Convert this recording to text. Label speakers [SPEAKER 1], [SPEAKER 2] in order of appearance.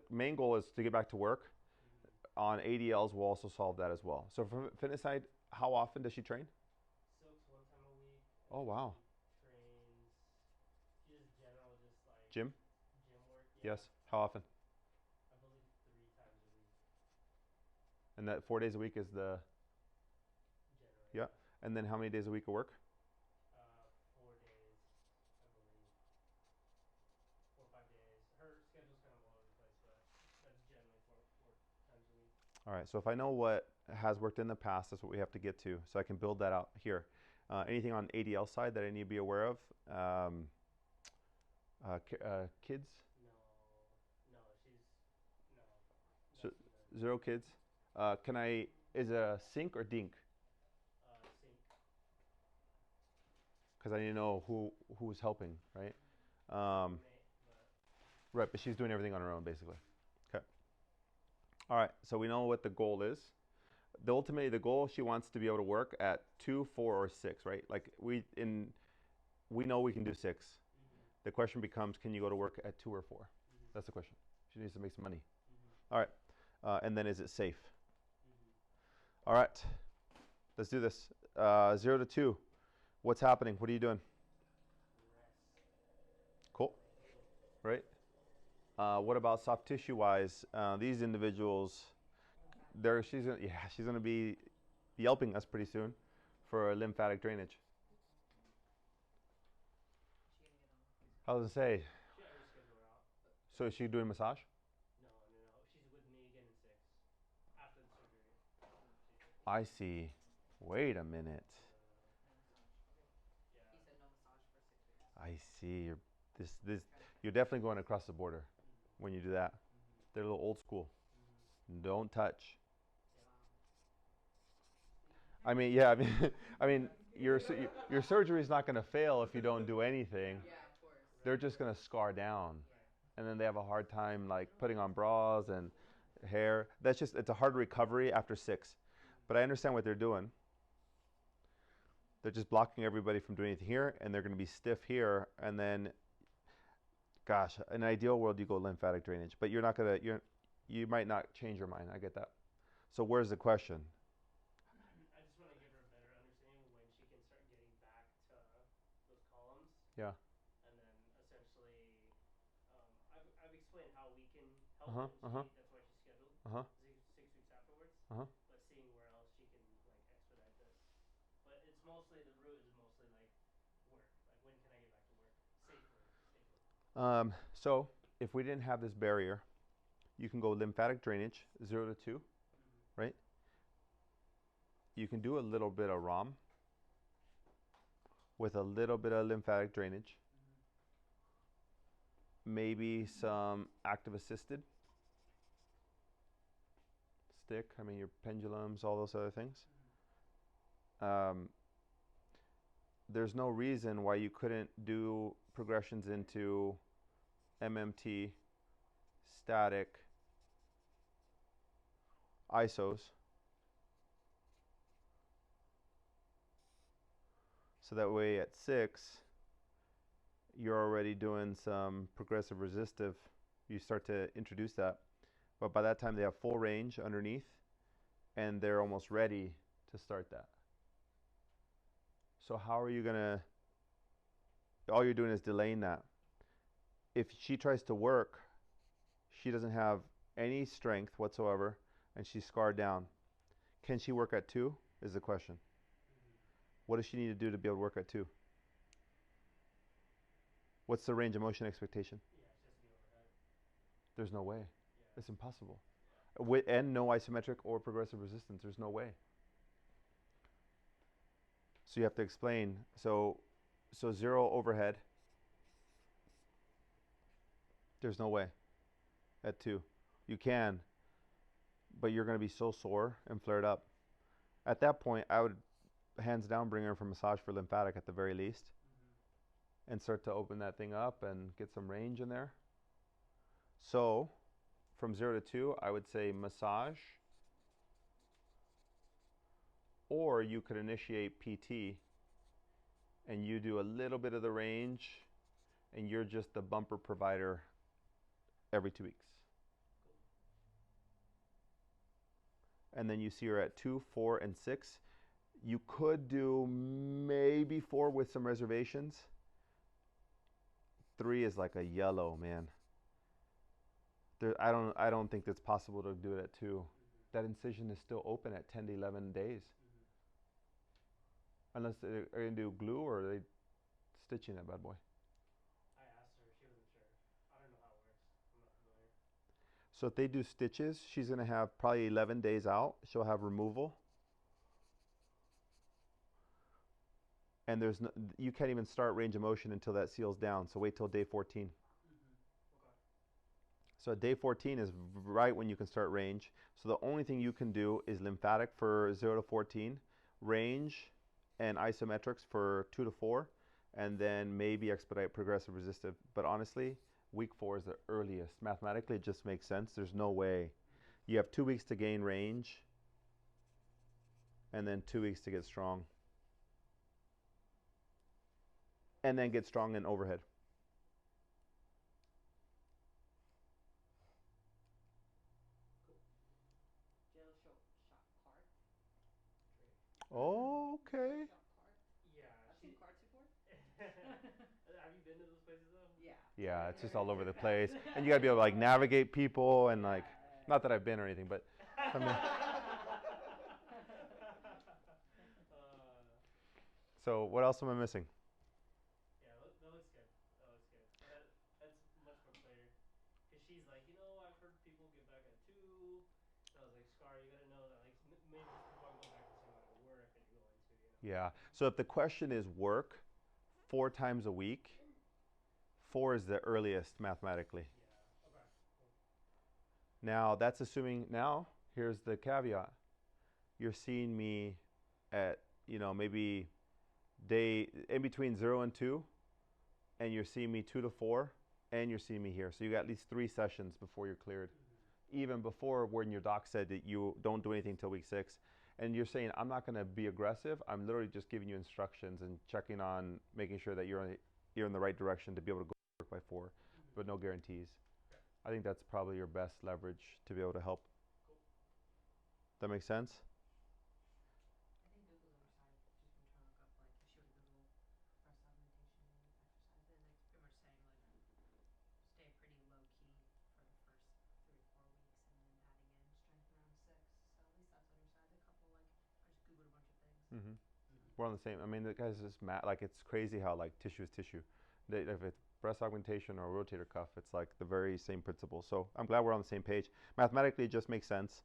[SPEAKER 1] main goal is to get back to work. On ADLs, we'll also solve that as well. So from fitness side, how often does she train?
[SPEAKER 2] Silks one time a week, and
[SPEAKER 1] Oh,
[SPEAKER 2] then
[SPEAKER 1] wow.
[SPEAKER 2] she trains. She does general, just like
[SPEAKER 1] Gym?
[SPEAKER 2] gym work. Yeah,
[SPEAKER 1] Yes. How often?
[SPEAKER 2] I believe 3 times a week.
[SPEAKER 1] And that 4 days a week is the,
[SPEAKER 2] General,
[SPEAKER 1] yeah.
[SPEAKER 2] yeah.
[SPEAKER 1] And then how many days a week of work?
[SPEAKER 2] 4 days, I believe. 4 or 5 days. Her schedule's kind of all over the place, but that's generally four times a week.
[SPEAKER 1] All right. So if I know what has worked in the past, that's what we have to get to. So I can build that out here. Anything on ADL side that I need to be aware of? Kids?
[SPEAKER 2] No, no, she's no,
[SPEAKER 1] So
[SPEAKER 2] nothing done.
[SPEAKER 1] zero kids. Can I? Is it a sink or dink?
[SPEAKER 2] Sync.
[SPEAKER 1] Because I need to know who's helping, right?
[SPEAKER 2] It's a
[SPEAKER 1] Um,
[SPEAKER 2] roommate, but
[SPEAKER 1] right, but she's doing everything on her own, basically. Okay. All right. So we know what the goal is. Ultimately, the goal, she wants to be able to work at 2, 4, or 6, right? Like we know we can do 6.
[SPEAKER 2] mhm,
[SPEAKER 1] The question becomes, can you go to work at 2 or 4?
[SPEAKER 2] mhm,
[SPEAKER 1] That's the question. She needs to make some money.
[SPEAKER 2] mhm,
[SPEAKER 1] All right. And then is it safe?
[SPEAKER 2] mhm.
[SPEAKER 1] All right. Let's do this. 0 to 2. What's happening? What are you doing?
[SPEAKER 2] Rest
[SPEAKER 1] Cool.
[SPEAKER 2] on ankle.
[SPEAKER 1] Right. What about soft tissue wise? These individuals, she's gonna be yelping us pretty soon for lymphatic drainage. I was gonna say,
[SPEAKER 2] She already scheduled her out.
[SPEAKER 1] so is she doing massage?
[SPEAKER 2] No, no, no. She's with me again in 6 after the surgery. She said.
[SPEAKER 1] I see. Wait a minute.
[SPEAKER 2] No, no, no. Yeah.
[SPEAKER 1] I see. You're definitely going across the border
[SPEAKER 2] Mhm,
[SPEAKER 1] when you do that.
[SPEAKER 2] mhm,
[SPEAKER 1] They're a little old school.
[SPEAKER 2] mhm.
[SPEAKER 1] Don't touch.
[SPEAKER 2] Yep.
[SPEAKER 1] I mean, yeah. I mean, I mean, your surgery is not going to fail if you don't do anything. They're
[SPEAKER 2] Right.
[SPEAKER 1] just going to scar down,
[SPEAKER 2] Right.
[SPEAKER 1] and then they have a hard time like putting on bras and hair. It's a hard recovery after 6.
[SPEAKER 2] Mhm,
[SPEAKER 1] But I understand what they're doing. They're just blocking everybody from doing anything here, and they're going to be stiff here, and then, gosh, in an ideal world, you go lymphatic drainage, but you might not change your mind. I get that. So where's the question?
[SPEAKER 2] I just want to give her a better understanding when she can start getting back to those columns,
[SPEAKER 1] Yeah.
[SPEAKER 2] and then essentially, I've explained how we can
[SPEAKER 1] Uh
[SPEAKER 2] help,
[SPEAKER 1] huh.
[SPEAKER 2] and
[SPEAKER 1] Uh huh.
[SPEAKER 2] that's why she's scheduled
[SPEAKER 1] Uh huh.
[SPEAKER 2] 6 weeks afterwards.
[SPEAKER 1] Uh huh.
[SPEAKER 2] But seeing where else she can like expedite this, but it's mostly the root is mostly like work. Like when can I get back to work safely? Safely.
[SPEAKER 1] So if we didn't have this barrier, you can go lymphatic drainage 0 to 2,
[SPEAKER 2] Mhm.
[SPEAKER 1] right? You can do a little bit of ROM with a little bit of lymphatic drainage,
[SPEAKER 2] Mhm.
[SPEAKER 1] maybe some active assisted stick. I mean, your pendulums, all those other things.
[SPEAKER 2] Mhm.
[SPEAKER 1] Um, there's no reason why you couldn't do progressions into MMT, static, ISOs. So that way at 6, you're already doing some progressive resistive. You start to introduce that. But by that time, they have full range underneath, and they're almost ready to start that. So how are you going to, all you're doing is delaying that. If she tries to work, she doesn't have any strength whatsoever, and she's scarred down. Can she work at 2 is the question.
[SPEAKER 2] Mhm.
[SPEAKER 1] What does she need to do to be able to work at 2? What's the range of motion expectation?
[SPEAKER 2] Yeah, she has to be overhead.
[SPEAKER 1] There's no way.
[SPEAKER 2] Yeah.
[SPEAKER 1] It's impossible.
[SPEAKER 2] Yeah.
[SPEAKER 1] And no isometric or progressive resistance. There's no way. So you have to explain. So 0 overhead. There's no way at 2. You can, but you're going to be so sore and flared up. At that point, I would hands down bring her for massage for lymphatic at the very least,
[SPEAKER 2] Mhm.
[SPEAKER 1] and start to open that thing up and get some range in there. So from 0 to 2, I would say massage, or you could initiate PT and you do a little bit of the range, and you're just the bumper provider every 2 weeks. and then you see her at 2, 4, and 6. You could do maybe 4 with some reservations. 3 is like a yellow, man. I don't think it's possible to do it at 2. That incision is still open at 10 to 11 days. Unless they're going to do glue or are they stitching that bad boy.
[SPEAKER 2] I asked her, she wasn't sure. I don't know how it works. I'm not familiar.
[SPEAKER 1] So if they do stitches, she's going to have probably 11 days out. She'll have removal. And there's no, you can't even start range of motion until that seals down. So wait till day 14.
[SPEAKER 2] Okay.
[SPEAKER 1] So day 14 is right when you can start range. So the only thing you can do is lymphatic for 0 to 14, range and isometrics for 2 to 4, and then maybe expedite progressive resistive. But honestly, week 4 is the earliest. Mathematically, it just makes sense. There's no way. You have 2 weeks to gain range, and then 2 weeks to get strong. And then get strong in overhead.
[SPEAKER 3] Jill shot cart.
[SPEAKER 1] Oh, okay.
[SPEAKER 3] Shot cart.
[SPEAKER 2] Yeah.
[SPEAKER 3] I've seen carts before.
[SPEAKER 2] Have you been to those places though?
[SPEAKER 3] Yeah.
[SPEAKER 1] Yeah, it's just all over the place. And you got to be able to like navigate people and like, not that I've been or anything, but I mean. So what else am I missing?
[SPEAKER 2] Yeah, that looks good. That looks good. That's much more clear. Because she's like, I've heard people get back at 2. So I was like, Scar, you got to know that, like, maybe just before I'm going back to see what I work and you're going to,
[SPEAKER 1] Yeah. So if the question is work 4 times a week, 4 is the earliest mathematically.
[SPEAKER 2] Yeah. Okay. Cool.
[SPEAKER 1] Now that's assuming, now here's the caveat. You're seeing me at, maybe day in between 0 and 2, and you're seeing me 2 to 4, and you're seeing me here. So you got at least 3 sessions before you're cleared. Even before when your doc said that you don't do anything until week 6. And you're saying, I'm not going to be aggressive. I'm literally just giving you instructions and checking on making sure that you're in the right direction to be able to go work by 4, but no guarantees.
[SPEAKER 2] Okay.
[SPEAKER 1] I think that's probably your best leverage to be able to help.
[SPEAKER 2] Cool.
[SPEAKER 1] That makes sense?
[SPEAKER 3] I think Google's oversized. Just been trying to look up like if she were to Google breast augmentation exercise, and it's pretty much saying like stay pretty low key for the first 3 or 4 weeks, and then adding in strength around 6. So at least that's undersized. A couple like I just googled a bunch of things.
[SPEAKER 1] Mm-hmm. We're on the same. I mean, the guys just like it's crazy how like tissue is tissue. If it's breast augmentation or rotator cuff, it's like the very same principle. So I'm glad we're on the same page. Mathematically, it just makes sense.